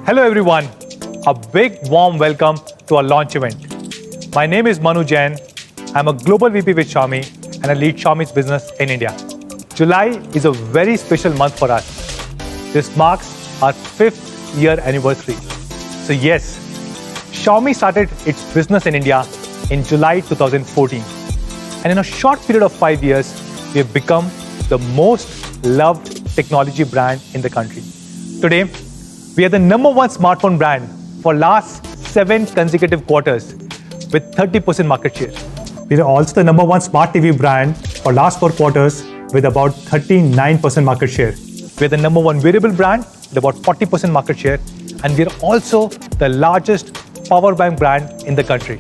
Hello everyone, a big warm welcome to our launch event. My name is Manu Jain. I'm a global VP with Xiaomi and I lead Xiaomi's business in India. July is a very special month for us. This marks our 5th year anniversary. So yes, Xiaomi started its business in India in July 2014. And in a short period of 5 years, we have become the most loved technology brand in the country. Today, we are the #1 smartphone brand for last 7 consecutive quarters with 30% market share. We are also the #1 smart TV brand for last 4 quarters with about 39% market share. We are the #1 wearable brand with about 40% market share. And we are also the largest power bank brand in the country.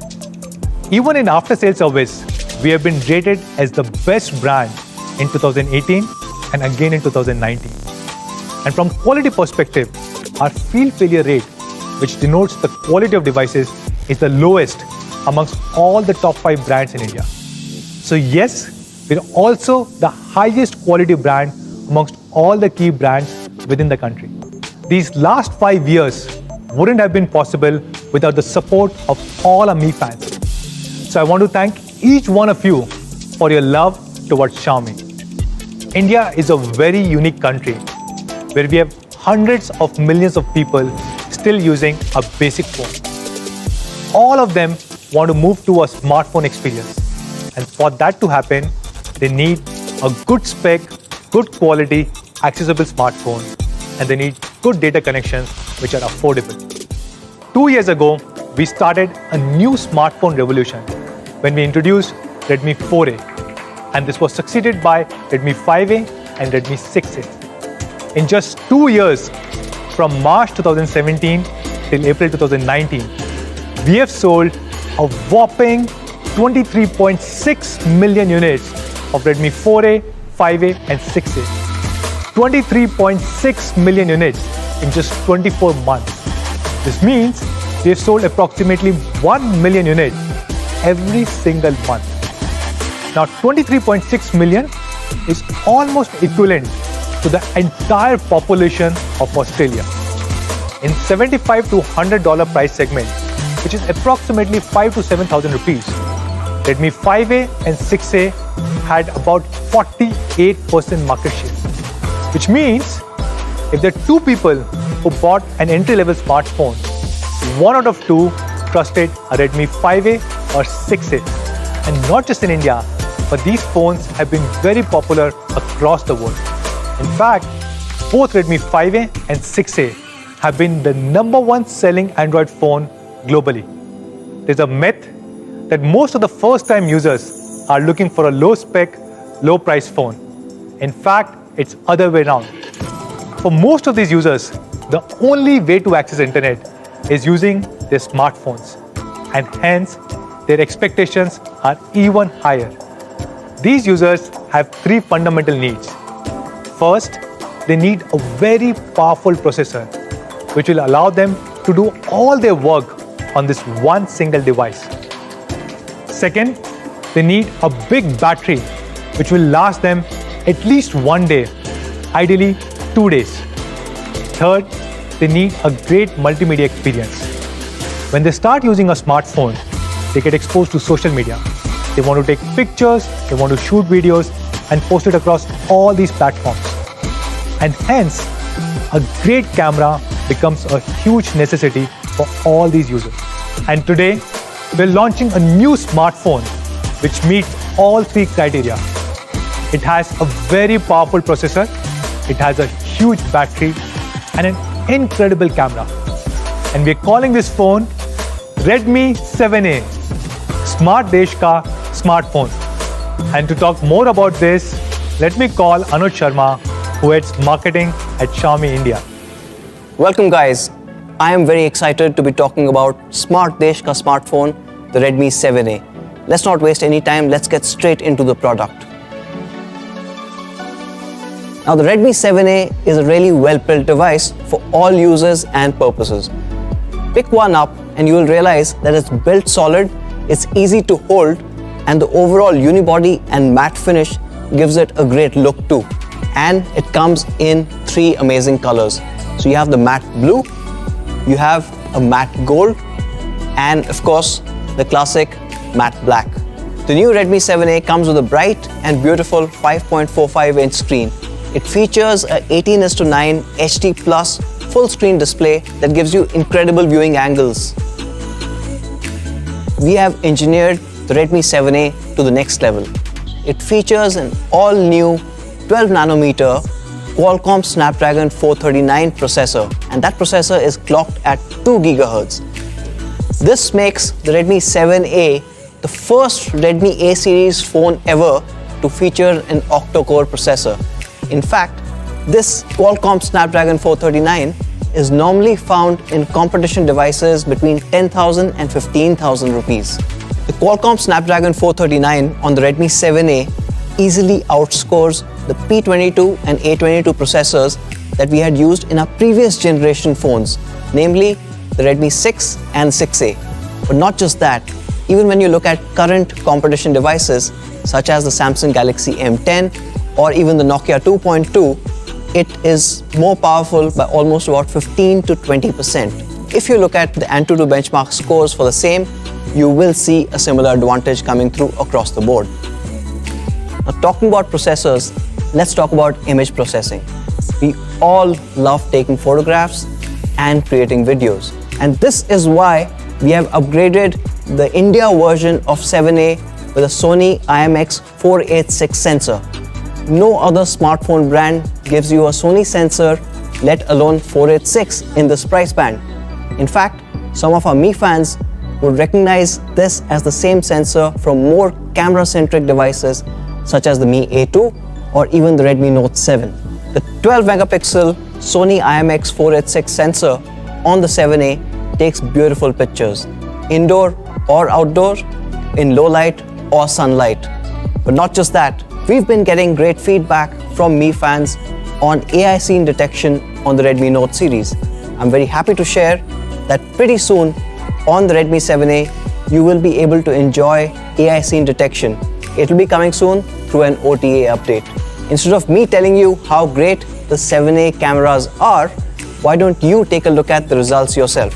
Even in after-sales service, we have been rated as the best brand in 2018 and again in 2019. And from quality perspective, our field failure rate, which denotes the quality of devices, is the lowest amongst all the top 5 brands in India. So yes, we're also the highest quality brand amongst all the key brands within the country. These last 5 years wouldn't have been possible without the support of all our Mi fans. So I want to thank each one of you for your love towards Xiaomi. India is a very unique country where we have hundreds of millions of people still using a basic phone. All of them want to move to a smartphone experience. And for that to happen, they need a good spec, good quality, accessible smartphone, and they need good data connections which are affordable. 2 years ago, we started a new smartphone revolution when we introduced Redmi 4A. And this was succeeded by Redmi 5A and Redmi 6A. In just 2 years, from March 2017 till April 2019, we have sold a whopping 23.6 million units of Redmi 4A, 5A and 6A. 23.6 million units in just 24 months. This means we have sold approximately 1 million units every single month. Now 23.6 million is almost equivalent to the entire population of Australia. In $75 to $100 price segment, which is approximately 5,000 to 7,000 rupees, Redmi 5A and 6A had about 48% market share. Which means if there are 2 people who bought an entry-level smartphone, 1 out of 2 trusted a Redmi 5A or 6A. And not just in India, but these phones have been very popular across the world. In fact, both Redmi 5A and 6A have been the #1 selling Android phone globally. There's a myth that most of the first-time users are looking for a low-spec, low-price phone. In fact, it's other way around. For most of these users, the only way to access internet is using their smartphones, and hence their expectations are even higher. These users have 3 fundamental needs. First, they need a very powerful processor, which will allow them to do all their work on this one single device. Second, they need a big battery, which will last them at least 1 day, ideally 2 days. Third, they need a great multimedia experience. When they start using a smartphone, they get exposed to social media. They want to take pictures, they want to shoot videos and post it across all these platforms. And hence, a great camera becomes a huge necessity for all these users. And today, we're launching a new smartphone which meets all 3 criteria. It has a very powerful processor, it has a huge battery and an incredible camera. And we're calling this phone Redmi 7A, Smart Desh Ka Smartphone. And to talk more about this, let me call Anuj Sharma, who heads marketing at Xiaomi India. Welcome guys. I am very excited to be talking about Smart Desh Ka smartphone, the Redmi 7A. Let's not waste any time, let's get straight into the product. Now the Redmi 7A is a really well-built device for all users and purposes. Pick one up and you will realize that it's built solid, it's easy to hold, and the overall unibody and matte finish gives it a great look too. And it comes in 3 amazing colors. So you have the matte blue, you have a matte gold and of course the classic matte black. The new Redmi 7A comes with a bright and beautiful 5.45-inch screen. It features a 18:9 HD Plus full screen display that gives you incredible viewing angles. We have engineered the Redmi 7A to the next level. It features an all-new 12nm Qualcomm Snapdragon 439 processor, and that processor is clocked at 2 GHz. This makes the Redmi 7A the first Redmi A series phone ever to feature an octa-core processor. In fact, this Qualcomm Snapdragon 439 is normally found in competition devices between 10,000 and 15,000 rupees. The Qualcomm Snapdragon 439 on the Redmi 7A easily outscores the P22 and A22 processors that we had used in our previous generation phones, namely the Redmi 6 and 6A. But not just that, even when you look at current competition devices such as the Samsung Galaxy M10 or even the Nokia 2.2, it is more powerful by almost about 15 to 20%. If you look at the Antutu benchmark scores for the same, you will see a similar advantage coming through across the board. Now, talking about processors, let's talk about image processing. We all love taking photographs and creating videos, and this is why we have upgraded the India version of 7A with a Sony IMX486 sensor. No other smartphone brand gives you a Sony sensor, let alone 486 in this price band. In fact, some of our Mi fans would recognize this as the same sensor from more camera-centric devices such as the Mi A2 or even the Redmi Note 7. The 12-megapixel Sony IMX486 sensor on the 7A takes beautiful pictures, indoor or outdoor, in low light or sunlight. But not just that, we've been getting great feedback from Mi fans on AI scene detection on the Redmi Note series. I'm very happy to share that pretty soon on the Redmi 7A, you will be able to enjoy AI scene detection. It will be coming soon through an OTA update. Instead of me telling you how great the 7A cameras are, why don't you take a look at the results yourself?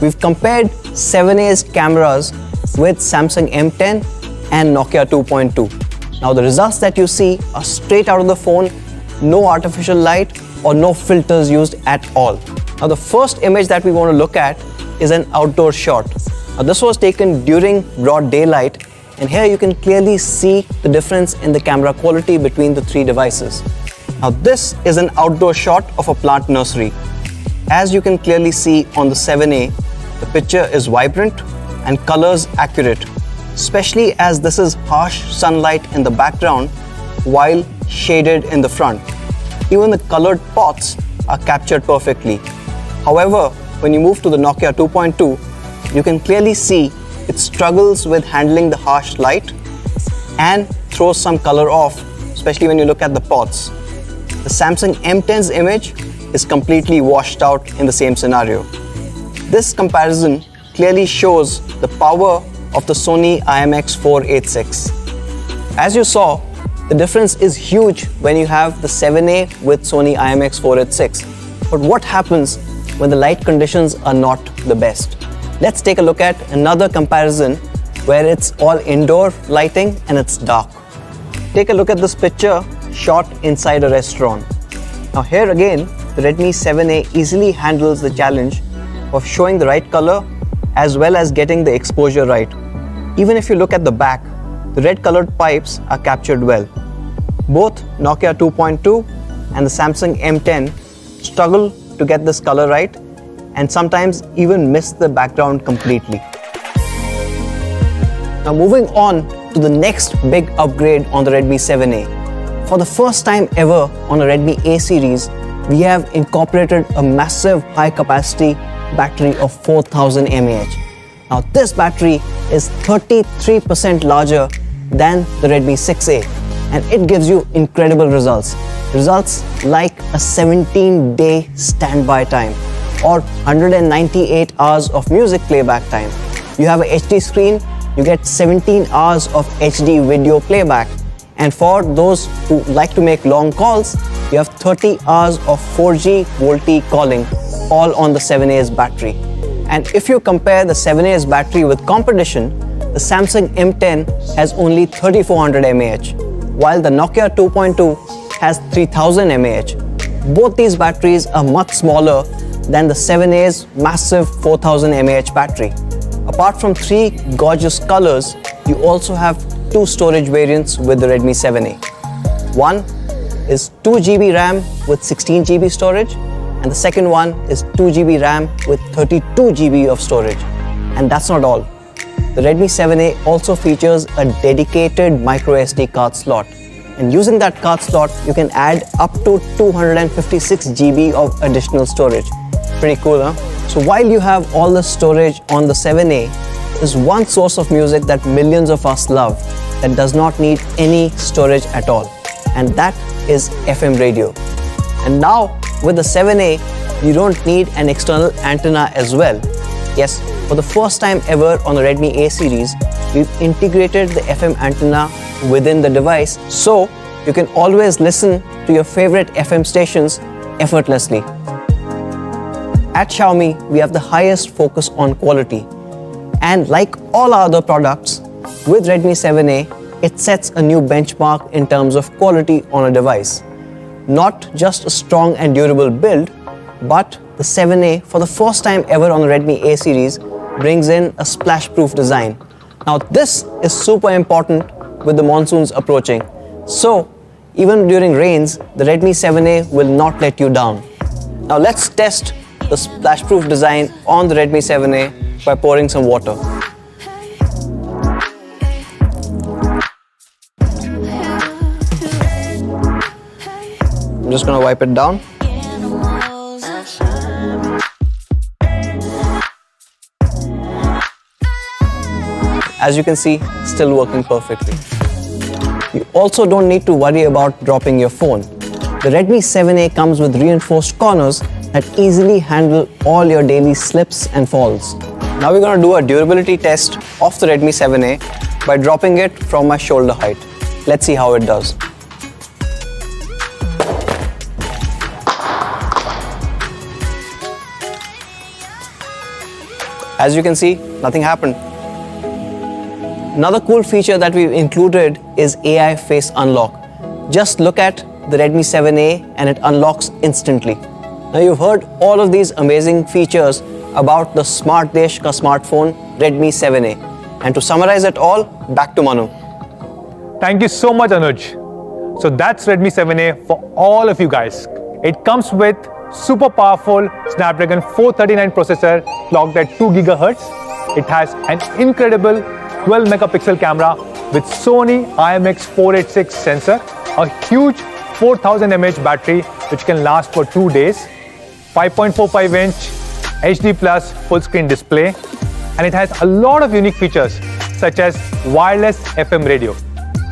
We've compared 7A's cameras with Samsung M10 and Nokia 2.2. Now the results that you see are straight out of the phone, no artificial light or no filters used at all. Now the first image that we want to look at is an outdoor shot. Now this was taken during broad daylight, and here you can clearly see the difference in the camera quality between the three devices. Now this is an outdoor shot of a plant nursery. As you can clearly see on the 7A, the picture is vibrant and colors accurate, especially as this is harsh sunlight in the background while shaded in the front. Even the colored pots are captured perfectly. However, when you move to the Nokia 2.2, you can clearly see it struggles with handling the harsh light and throws some color off, especially when you look at the pots. The Samsung M10's image is completely washed out in the same scenario. This comparison clearly shows the power of the Sony IMX486. As you saw, the difference is huge when you have the 7A with Sony IMX486. But what happens when the light conditions are not the best? Let's take a look at another comparison where it's all indoor lighting and it's dark. Take a look at this picture shot inside a restaurant. Now here again, the Redmi 7A easily handles the challenge of showing the right color as well as getting the exposure right. Even if you look at the back, the red colored pipes are captured well. Both Nokia 2.2 and the Samsung M10 struggle to get this color right and sometimes even miss the background completely. Now moving on to the next big upgrade on the Redmi 7A. For the first time ever on a Redmi A series, we have incorporated a massive high capacity battery of 4000 mAh. Now this battery is 33% larger than the Redmi 6A, and it gives you incredible results. Results like a 17-day standby time or 198 hours of music playback time. You have a HD screen, you get 17 hours of HD video playback. And for those who like to make long calls, you have 30 hours of 4G VoLTE calling all on the 7A's battery. And if you compare the 7A's battery with competition, the Samsung M10 has only 3400 mAh, while the Nokia 2.2 has 3000 mAh. Both these batteries are much smaller than the 7A's massive 4000 mAh battery. Apart from 3 gorgeous colors, you also have 2 storage variants with the Redmi 7A. One is 2GB RAM with 16GB storage, and the second one is 2GB RAM with 32GB of storage. And that's not all. The Redmi 7A also features a dedicated microSD card slot. And using that card slot, you can add up to 256GB of additional storage. Pretty cool, huh? So while you have all the storage on the 7A, there's one source of music that millions of us love that does not need any storage at all. And that is FM radio. And now with the 7A, you don't need an external antenna as well. Yes, for the first time ever on the Redmi A series, we've integrated the FM antenna within the device, so you can always listen to your favorite FM stations effortlessly. At Xiaomi, we have the highest focus on quality. And like all other products, with Redmi 7A, it sets a new benchmark in terms of quality on a device. Not just a strong and durable build, but the 7A, for the first time ever on the Redmi A series, brings in a splash-proof design. Now this is super important with the monsoons approaching. So even during rains, the Redmi 7A will not let you down. Now let's test the splash-proof design on the Redmi 7A by pouring some water. I'm just gonna wipe it down. As you can see, still working perfectly. You also don't need to worry about dropping your phone. The Redmi 7A comes with reinforced corners that easily handle all your daily slips and falls. Now we're going to do a durability test of the Redmi 7A by dropping it from my shoulder height. Let's see how it does. As you can see, nothing happened. Another cool feature that we've included is AI face unlock. Just look at the Redmi 7A and it unlocks instantly. Now you've heard all of these amazing features about the Smart Desh ka smartphone Redmi 7A. And to summarize it all, back to Manu. Thank you so much, Anuj. So that's Redmi 7A for all of you guys. It comes with super powerful Snapdragon 439 processor clocked at 2 GHz. It has an incredible 12 megapixel camera with Sony IMX486 sensor, a huge 4000 mAh battery which can last for 2 days, 5.45 inch HD plus full screen display, and it has a lot of unique features such as wireless FM radio.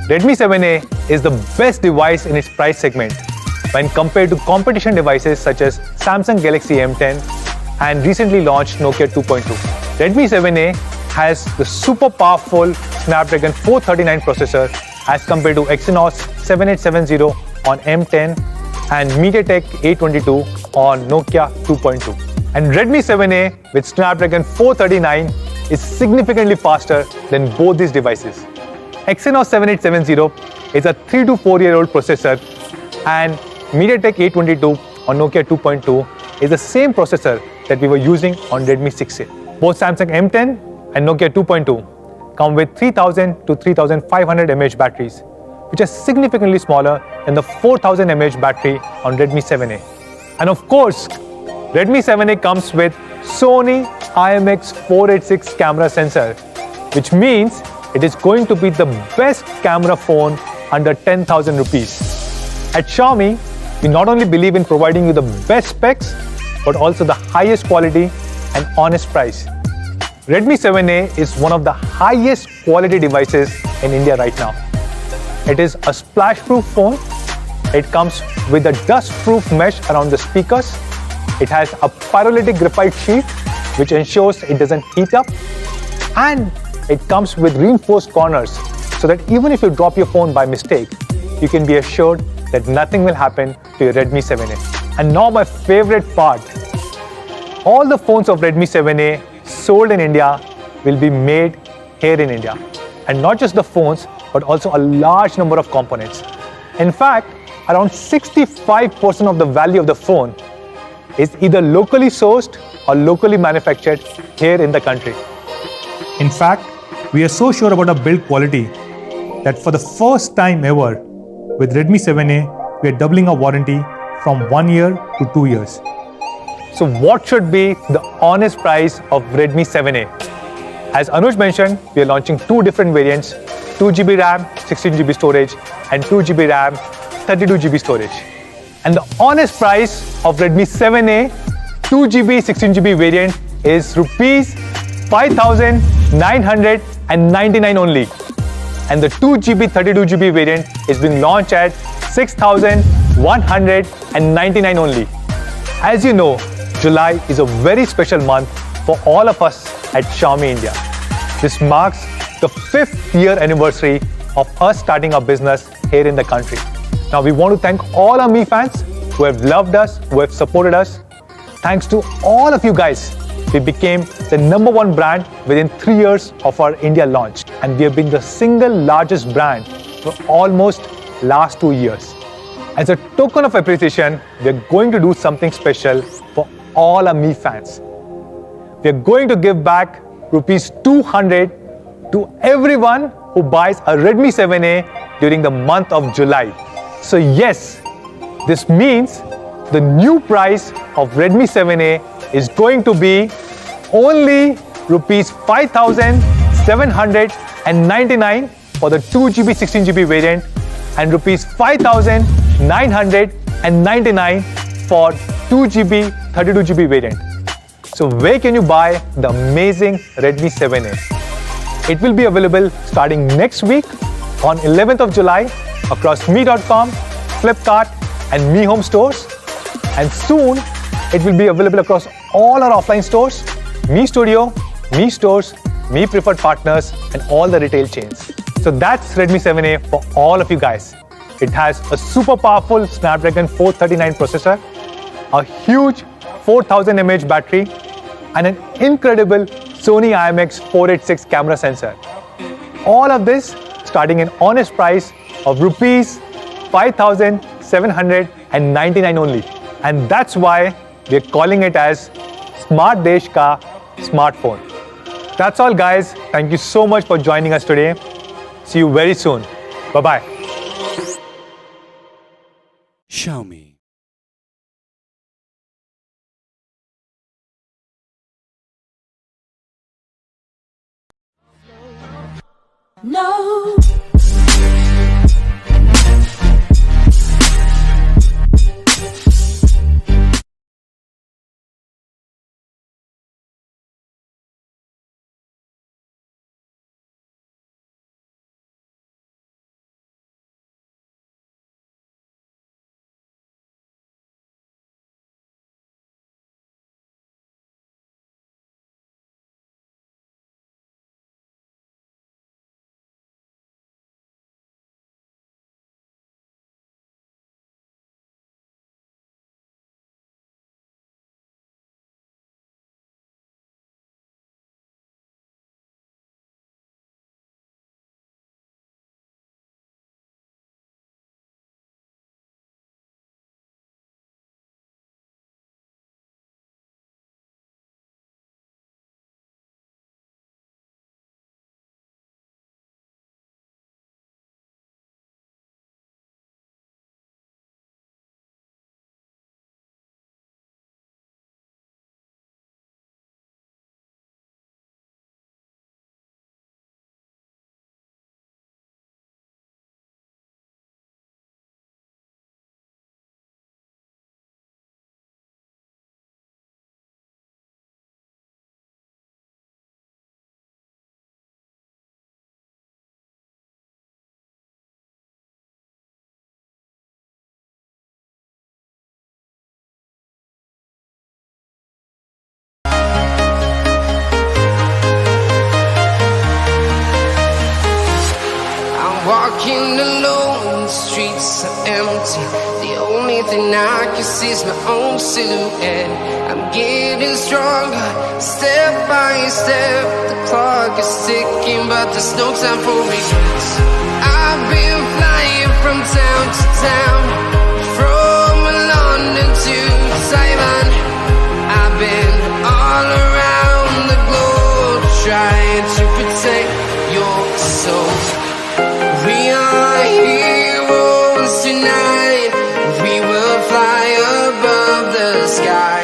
Redmi 7A is the best device in its price segment when compared to competition devices such as Samsung Galaxy M10 and recently launched Nokia 2.2. Redmi 7A has the super powerful Snapdragon 439 processor as compared to Exynos 7870 on M10 and MediaTek 822 on Nokia 2.2. And Redmi 7A with Snapdragon 439 is significantly faster than both these devices. Exynos 7870 is a 3 to 4 year old processor and MediaTek 822 on Nokia 2.2 is the same processor that we were using on Redmi 6A. Both Samsung M10 and Nokia 2.2 come with 3000 to 3500 mAh batteries, which are significantly smaller than the 4000 mAh battery on Redmi 7A. And of course, Redmi 7A comes with Sony IMX486 camera sensor, which means it is going to be the best camera phone under 10,000 rupees. At Xiaomi, we not only believe in providing you the best specs, but also the highest quality and honest price. Redmi 7A is one of the highest quality devices in India right now. It is a splash-proof phone. It comes with a dust-proof mesh around the speakers. It has a pyrolytic graphite sheet, which ensures it doesn't heat up. And it comes with reinforced corners, so that even if you drop your phone by mistake, you can be assured that nothing will happen to your Redmi 7A. And now my favorite part. all the phones of Redmi 7A sold in India will be made here in India. And not just the phones, but also a large number of components. In fact, around 65% of the value of the phone is either locally sourced or locally manufactured here in the country. In fact, we are so sure about our build quality that for the first time ever, with Redmi 7A, we are doubling our warranty from 1 year to 2 years. So what should be the honest price of Redmi 7A? As Anuj mentioned, we are launching two different variants, 2GB RAM, 16GB storage, and 2GB RAM, 32GB storage. And the honest price of Redmi 7A 2GB, 16GB variant is rupees 5,999 only. And the 2GB, 32GB variant is being launched at 6,199 only. As you know, July is a very special month for all of us at Xiaomi India. This marks the 5th year anniversary of us starting our business here in the country. Now we want to thank all our Mi fans who have loved us, who have supported us. Thanks to all of you guys, we became the #1 brand within 3 years of our India launch. And we have been the single largest brand for almost last 2 years. As a token of appreciation, we are going to do something special for all our Mi fans. We are going to give back rupees 200 to everyone who buys a Redmi 7A during the month of July. So yes, this means the new price of Redmi 7A is going to be only rupees 5,799 for the 2GB 16GB variant and rupees 5,999 for 2GB 32GB variant. So where can you buy the amazing Redmi 7A? It will be available starting next week on 11th of July across Mi.com, Flipkart and Mi Home stores. And soon it will be available across all our offline stores, Mi Studio, Mi Stores, Mi Preferred Partners and all the retail chains. So that's Redmi 7A for all of you guys. It has a super powerful Snapdragon 439 processor, a huge 4000 mAh battery and an incredible Sony IMX486 camera sensor. All of this starting an honest price of rupees 5,799 only. And that's why we're calling it as Smart Desh Ka Smartphone. That's all guys. Thank you so much for joining us today. See you very soon. Bye-bye. Xiaomi. No. thing I can see is my own silhouette. I'm getting stronger, step by step. The clock is ticking, but there's no time for regrets. I've been flying from town to town, from London to Taiwan. I've been all around the globe, trying to protect your soul. We are heroes tonight. We will fly above the sky.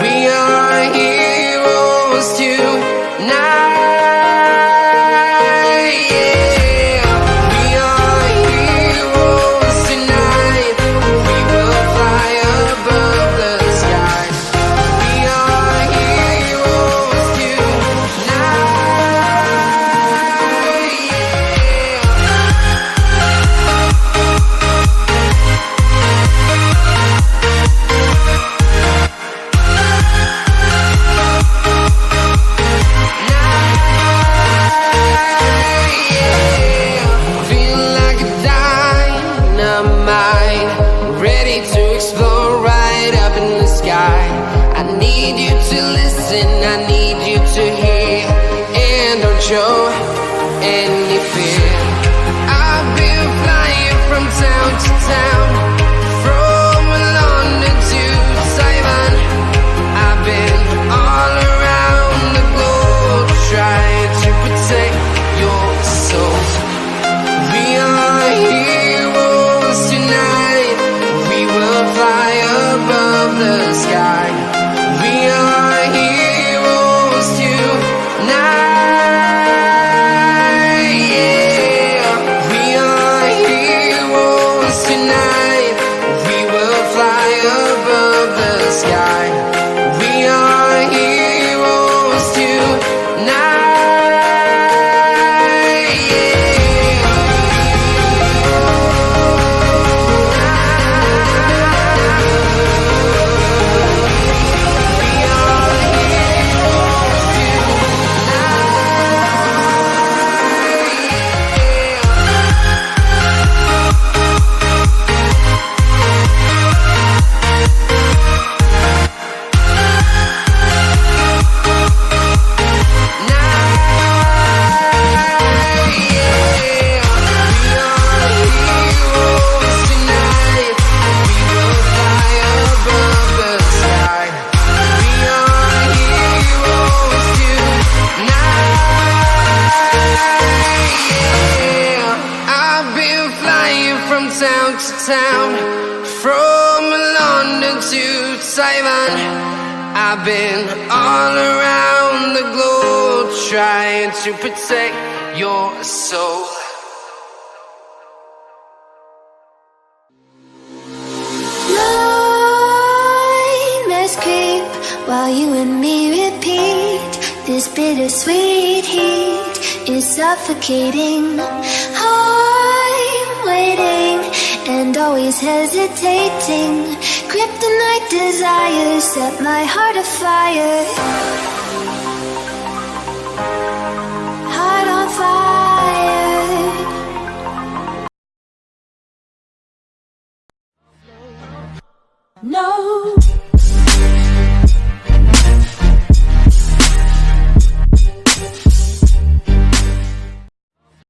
We are heroes tonight. Yeah. We are heroes tonight. We will fly above the sky. We are heroes tonight. Feel like a dynamite, ready to explode right up in the sky. I need you to listen, I need you to hear, and don't show any fear. I've been flying from town to town, from London to Taiwan. I've been all around the globe, trying to protect your soul. We are heroes tonight. We will fly above the sky. We are heroes tonight. Yeah. We are heroes tonight. We will fly above the sky. We are heroes tonight. I've been flying from town to town, from London to Taiwan. I've been all around the globe, trying to protect your soul. Nightmares creep while you and me repeat. This bittersweet heat is suffocating. I'm waiting and always hesitating. Kryptonite desires set my heart afire. Heart on fire. No.